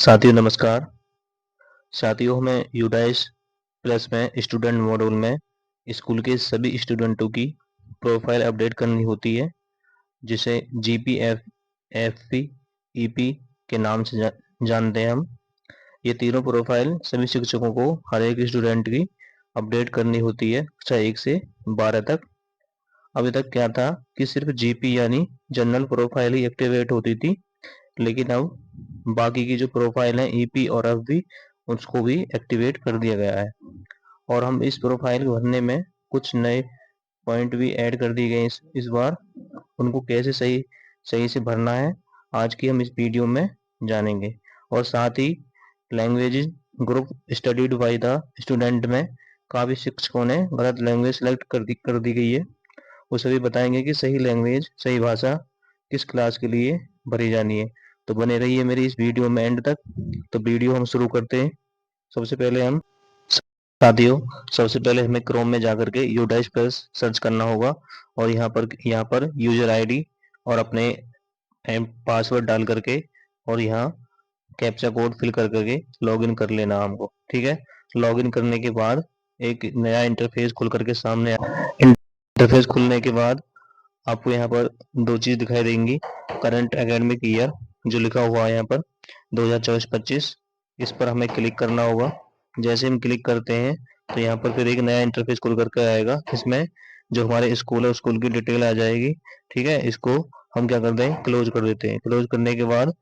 साथियों नमस्कार। साथियों हमें यूडाइस प्लस में स्टूडेंट मॉड्यूल में स्कूल के सभी स्टूडेंटों की प्रोफाइल अपडेट करनी होती है, जिसे जीपीएफ एफपी ईपी के नाम से जानते हैं हम। ये तीनों प्रोफाइल सभी शिक्षकों को हर एक स्टूडेंट की अपडेट करनी होती है, कक्षा 1 से 12 तक। अभी तक क्या था कि सिर्फ जीपी यानी जनरल प्रोफाइल ही एक्टिवेट होती थी, लेकिन अब बाकी की जो प्रोफाइल है ईपी और एफबी उसको भी एक्टिवेट कर दिया गया है। और हम इस प्रोफाइल भरने में कुछ नए पॉइंट भी ऐड कर दिए गए इस बार। उनको कैसे सही सही से भरना है आज की हम इस वीडियो में जानेंगे। और साथ ही language group studied by the student में काफी शिक्षकों ने गलत लैंग्वेज सेलेक्ट कर दी गई है। वो सभी बताएंगे कि सही लैंग्वेज सही भाषा किस क्लास के लिए भरी जानी है। तो बने रहिए मेरी इस वीडियो में एंड तक। तो वीडियो हम शुरू करते हैं। सबसे पहले हम साथियों सबसे पहले हमें क्रोम में जाकर के यूडाइस प्लस सर्च करना होगा, और यहाँ पर यूजर आईडी और अपने पासवर्ड डाल करके और यहाँ कैप्चा कोड फिल कर करके लॉगिन कर लेना हमको। ठीक है, लॉगिन करने के बाद एक नया इंटरफेस खुल करके सामने इंटरफेस खुलने के बाद आपको यहाँ पर दो चीज दिखाई देंगी। करंट एकेडमिक ईयर जो लिखा हुआ है यहाँ पर 2024-25, इस पर हमें क्लिक करना होगा। जैसे हम क्लिक करते हैं तो यहाँ पर फिर एक नया इंटरफेस खुल करके आएगा, इसमें जो हमारे स्कूल है स्कूल की डिटेल आ जाएगी। ठीक है, इसको हम क्या करते हैं, क्लोज कर देते हैं। क्लोज करने के बाद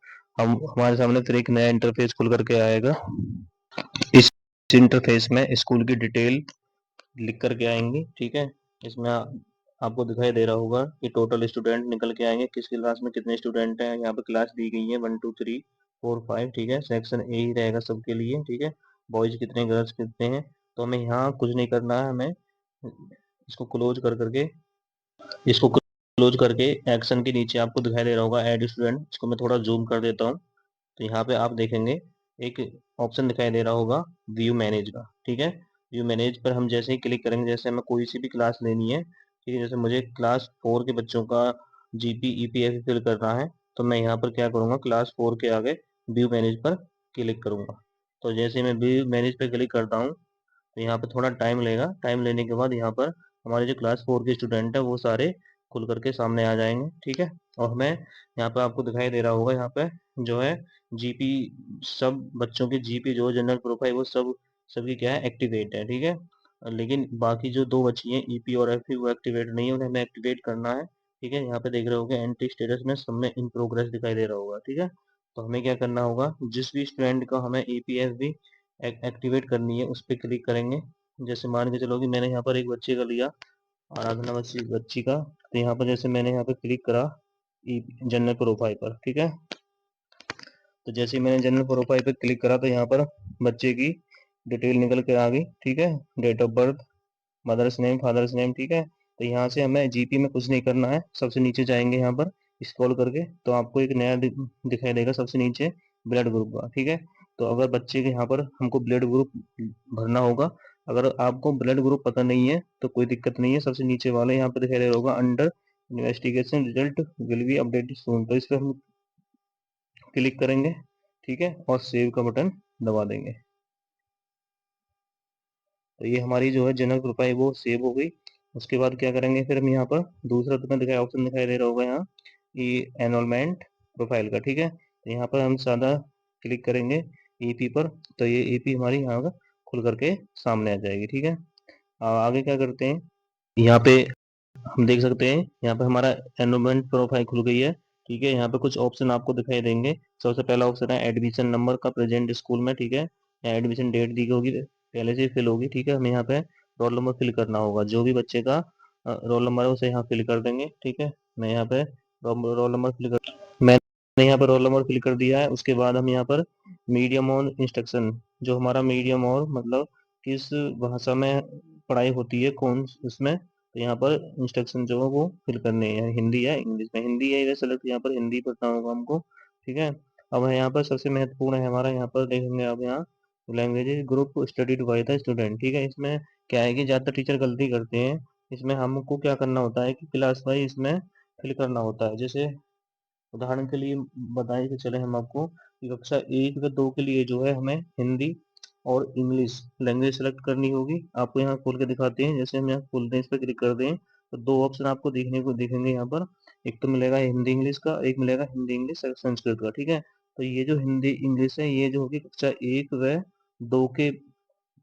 हम हमारे सामने फिर एक नया इंटरफेस खुल करके आएगा। इस इंटरफेस में स्कूल की डिटेल लिख करके आएंगी। ठीक है, इसमें आपको दिखाई दे रहा होगा कि टोटल स्टूडेंट निकल के आएंगे, किस क्लास में कितने स्टूडेंट हैं। यहाँ पे क्लास दी गई है 1 2 3 4 5। ठीक है, सेक्शन ए ही रहेगा सबके लिए। ठीक है, बॉयज कितने गर्ल्स कितने हैं। तो हमें यहाँ कुछ नहीं करना है, हमें इसको क्लोज करके एक्शन के नीचे आपको दिखाई दे रहा होगा ऐड स्टूडेंट। इसको मैं थोड़ा जूम कर देता हूँ। तो यहाँ पे आप देखेंगे एक ऑप्शन दिखाई दे रहा होगा व्यू मैनेज का। ठीक है, व्यू मैनेज पर हम जैसे ही क्लिक करेंगे, जैसे हमें कोई सी भी क्लास लेनी है, ठीक है, जैसे मुझे क्लास 4 के बच्चों का जीपी ईपीएफ फिल करना है, तो मैं यहाँ पर क्या करूँगा, क्लास 4 के आगे व्यू मैनेज पर क्लिक करूँगा। तो जैसे मैं व्यू मैनेज पर क्लिक करता हूँ तो यहाँ पर थोड़ा टाइम लेगा। टाइम लेने के बाद यहाँ पर हमारे जो क्लास 4 के स्टूडेंट है वो सारे खुल करके सामने आ जाएंगे। ठीक है, और हमें यहाँ पे आपको दिखाई दे रहा होगा, यहाँ पे जो है जीपी, सब बच्चों के जीपी जो जनरल प्रोफाइल वो सबकी क्या है, एक्टिवेट है। ठीक है, लेकिन बाकी जो दो बची हैं ईपी और एफपी वो एक्टिवेट नहीं है, उन्हें हमें एक्टिवेट करना है। ठीक है, यहाँ पे देख रहे होगे एंट्री स्टेटस में सब में इन प्रोग्रेस दिखाई दे रहा होगा। ठीक है, तो हमें क्या करना होगा, जिस भी स्टूडेंट का हमें ईपीएफ भी एक्टिवेट करनी है उस पर क्लिक करेंगे। जैसे मान के चलो कि मैंने यहाँ पर एक बच्चे का लिया, आराधना बच्ची का, तो यहाँ पर जैसे मैंने यहाँ पे क्लिक करा जनरल प्रोफाइल पर। ठीक है, तो जैसे ही मैंने जनरल प्रोफाइल पे क्लिक करा तो यहाँ पर बच्चे की डिटेल निकल के आ गई। ठीक है, date of birth, mother's name, father's name. ठीक है, तो यहाँ से हमें जीपी में कुछ नहीं करना है, सबसे नीचे जाएंगे यहाँ पर स्क्रॉल करके तो आपको एक नया दिखाई देगा सबसे नीचे, ब्लड ग्रुप का। ठीक है, तो अगर बच्चे के यहाँ पर हमको ब्लड ग्रुप भरना होगा, अगर आपको ब्लड ग्रुप पता नहीं है तो कोई दिक्कत नहीं है, सबसे नीचे वाले यहाँ पर दिखाई दे रहा होगा under investigation, result will be updated soon, तो इस पर हम क्लिक करेंगे। ठीक है, और सेव का बटन दबा देंगे। तो ये हमारी जो है जनरल प्रोफाइल वो सेव हो गई। उसके बाद क्या करेंगे, फिर हम यहाँ पर दूसरा तुम्हें दिखाया ऑप्शन दिखाई दे रहा होगा यहाँ, ये एनरोलमेंट प्रोफाइल का। ठीक है, तो यहाँ पर हम सादा क्लिक करेंगे ईपी पर, तो ये ईपी हमारी यहाँ का खुल करके सामने आ जाएगी। ठीक है, आगे क्या करते हैं, यहाँ पे हम देख सकते हैं यहाँ पे हमारा एनरोलमेंट प्रोफाइल खुल गई है। ठीक है, यहाँ पे कुछ ऑप्शन आपको दिखाई देंगे। सबसे पहला ऑप्शन है एडमिशन नंबर का प्रेजेंट स्कूल में। ठीक है, एडमिशन डेट दी होगी पहले से फिल होगी। ठीक है, हमें यहाँ पे रोल नंबर फिल करना होगा, जो भी बच्चे का रोल नंबर है उसे यहाँ फिल कर देंगे। ठीक है, मैं यहाँ पे रोल नंबर फिल कर मैंने यहाँ पर रोल नंबर फिल कर दिया है। उसके बाद हम यहाँ पर मीडियम और इंस्ट्रक्शन, जो हमारा मीडियम और मतलब किस भाषा में पढ़ाई होती है कौन उसमें, तो यहाँ पर इंस्ट्रक्शन जो है वो फिल करने हैं, हिंदी है इंग्लिश में, हिंदी है वैसे लगता है यहाँ पर हिंदी पढ़ना होगा हमको। ठीक है, अब यहाँ पर सबसे महत्वपूर्ण है हमारा, यहाँ पर देखेंगे आप यहाँ language group studied by the student. ठीक है, इसमें क्या है कि ज़्यादातर टीचर गलती करते हैं, इसमें हमको क्या करना होता है कि क्लास वाइज इसमें फिल करना होता है। जैसे उदाहरण के लिए बताएं कि चले हम आपको कि कक्षा 1 व 2 के लिए जो है हमें हिंदी और इंग्लिश लैंग्वेज सेलेक्ट करनी होगी। आपको यहाँ खोल के दिखाते हैं, जैसे हम यहाँ खोलते हैं, इस पर क्लिक कर दें तो दो ऑप्शन आपको देखने को दिखेंगे यहाँ पर। एक तो मिलेगा हिंदी इंग्लिश का, एक मिलेगा हिंदी इंग्लिश संस्कृत का। ठीक है, तो ये जो हिंदी इंग्लिश है ये जो होगी कक्षा 1 व 2 के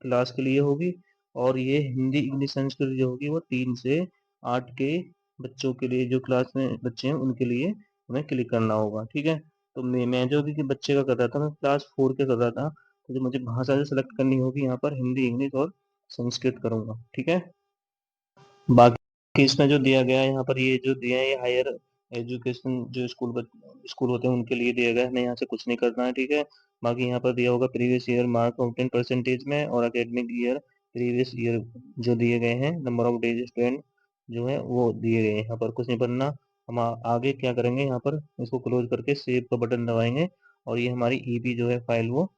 क्लास के लिए होगी, और ये हिंदी इंग्लिश संस्कृत जो होगी वो 3 से 8 के बच्चों के लिए, जो क्लास में बच्चे हैं उनके लिए हमें क्लिक करना होगा। ठीक है, तो मैं जो कि बच्चे का कर रहा था, मैं क्लास 4 के कर रहा था, तो जो मुझे भाषा जो सेलेक्ट करनी होगी यहाँ पर हिंदी इंग्लिश और संस्कृत करूंगा। ठीक है, बाकी इसमें जो दिया गया है यहाँ पर, ये जो दिया है ये हायर एजुकेशन जो स्कूल होते हैं उनके लिए दिया गया है, हमें यहाँ से कुछ नहीं करना है। ठीक है, बाकी यहाँ पर दिया होगा प्रीवियस ईयर मार्क ऑफ 10% में, और एकेडमिक ईयर प्रीवियस ईयर जो दिए गए हैं, नंबर ऑफ डेज स्टूडेंट जो है वो दिए गए हैं। यहाँ पर कुछ नहीं करना। हम आगे क्या करेंगे, यहाँ पर इसको क्लोज करके सेव का बटन दबाएंगे, और ये हमारी ईपी जो है फाइल वो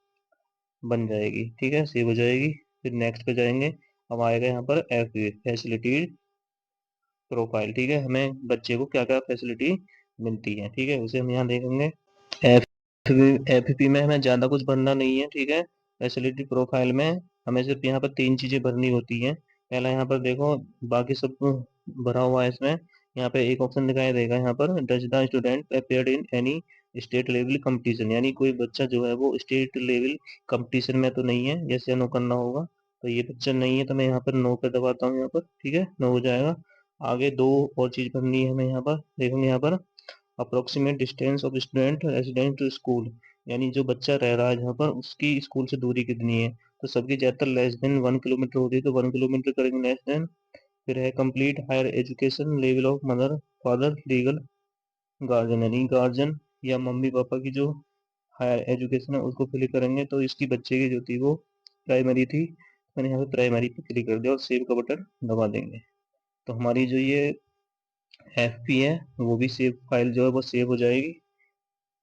बन जाएगी। ठीक है, सेव हो जाएगी। फिर नेक्स्ट पे जाएंगे, अब आएगा यहाँ पर एफ फैसिलिटी प्रोफाइल। ठीक है, हमें बच्चे को क्या क्या फैसिलिटी मिलती है, ठीक है, उसे हम यहाँ देखेंगे। एफ एफपी में हमें ज़्यादा कुछ भरना नहीं है। ठीक है, फैसिलिटी प्रोफाइल में हमें सिर्फ यहाँ पर 3 चीज़ें भरनी होती हैं। पहला यहाँ पर देखो, बाकी सब भरा हुआ है इसमें। यहाँ पे एक ऑप्शन दिखाई देगा यहाँ पर, does the student appeared in any state level competition, यानी कोई बच्चा जो है वो स्टेट लेवल कंपटीशन में तो नहीं है, यस या नो करना होगा। तो ये बच्चा नहीं है, तो मैं यहाँ पर नो पे दबाता हूँ यहाँ पर। ठीक है, नो हो जाएगा। आगे दो और चीज़ भरनी है हमें यहाँ पर, देखेंगे यहाँ पर approximate distance of student resident to school, यानी जो बच्चा रह रहा है जहाँ पर उसकी स्कूल से दूरी कितनी है। तो सबकी ज़्यादातर लेस देन 1 किलोमीटर होती है, तो 1 किलोमीटर करेंगे लेस देन। फिर है complete higher education level of mother father legal guardian, यानी गार्जियन या मम्मी पापा की जो हायर एजुकेशन है उसको क्लिक करेंगे। तो इसकी बच्चे की जो थी वो प्राइमरी थी, मैंने यहाँ पे प्राइमरी पे क्लिक कर दिया और सेव का बटन दबा देंगे। तो हमारी जो ये एफपी है वो भी सेव फाइल जो है वो सेव हो जाएगी।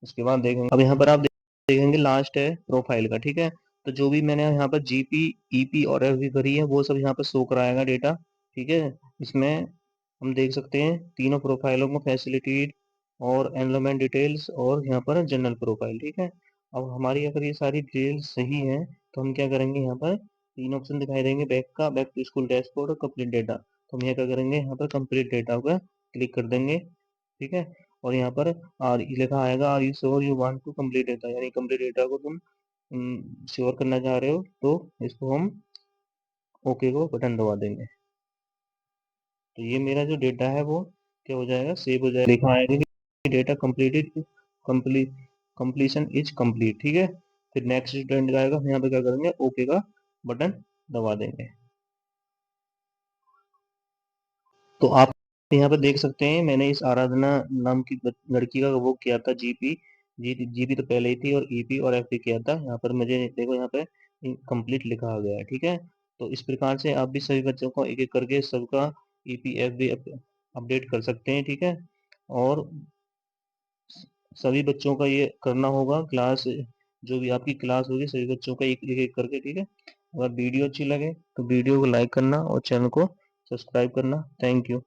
उसके बाद देखेंगे, अब यहाँ पर आप देखेंगे लास्ट है प्रोफाइल का। ठीक है, तो जो भी मैंने यहाँ पर जीपी ईपी और एफबी भरी है वो सब यहाँ पर शो कराएगा डेटा। ठीक है, इसमें हम देख सकते हैं तीनों प्रोफाइलों को, फैसिलिटी और एनरोलमेंट डिटेल्स और यहाँ पर जनरल प्रोफाइल। ठीक है, अब हमारी अगर ये सारी डिटेल्स सही है तो हम क्या करेंगे, यहाँ पर 3 ऑप्शन दिखाई देंगे, बैक टू स्कूल डैशबोर्ड और कंप्लीट डेटा। तो हम यहाँ क्या करेंगे, यहाँ पर कंप्लीट डेटा का क्लिक कर देंगे। ठीक है, और यहाँ पर आर लिखा आएगा, are you sure you want to complete data, यानी कंप्लीट डेटा को तुम श्योर करना चाह रहे हो, तो इसको हम ओके को बटन दबा देंगे। तो ये मेरा जो डेटा है वो क्या हो जाएगा, सेव हो जाएगा, लिखा आएगा कि data completed, complete completion is complete. ठीक है, फिर नेक्स्ट स्टूडेंट आएगा, हम यहाँ पे क्या करेंगे, ओके का बटन दबा देंगे। तो आप यहाँ पे देख सकते हैं, मैंने इस आराधना नाम की लड़की का वो किया था जीपी, जीपी तो पहले ही थी, और ईपी और एफपी किया था। यहाँ पर मुझे देखो, यहाँ पे कंप्लीट लिखा आ गया है। ठीक है, तो इस प्रकार से आप भी सभी बच्चों को एक एक करके सबका ईपी एफबी अपडेट कर सकते हैं। ठीक है, और सभी बच्चों का ये करना होगा, क्लास जो भी आपकी क्लास होगी सभी बच्चों का एक एक करके। ठीक है, अगर वीडियो अच्छी लगे तो वीडियो को लाइक करना और चैनल को सब्सक्राइब करना। Thank you.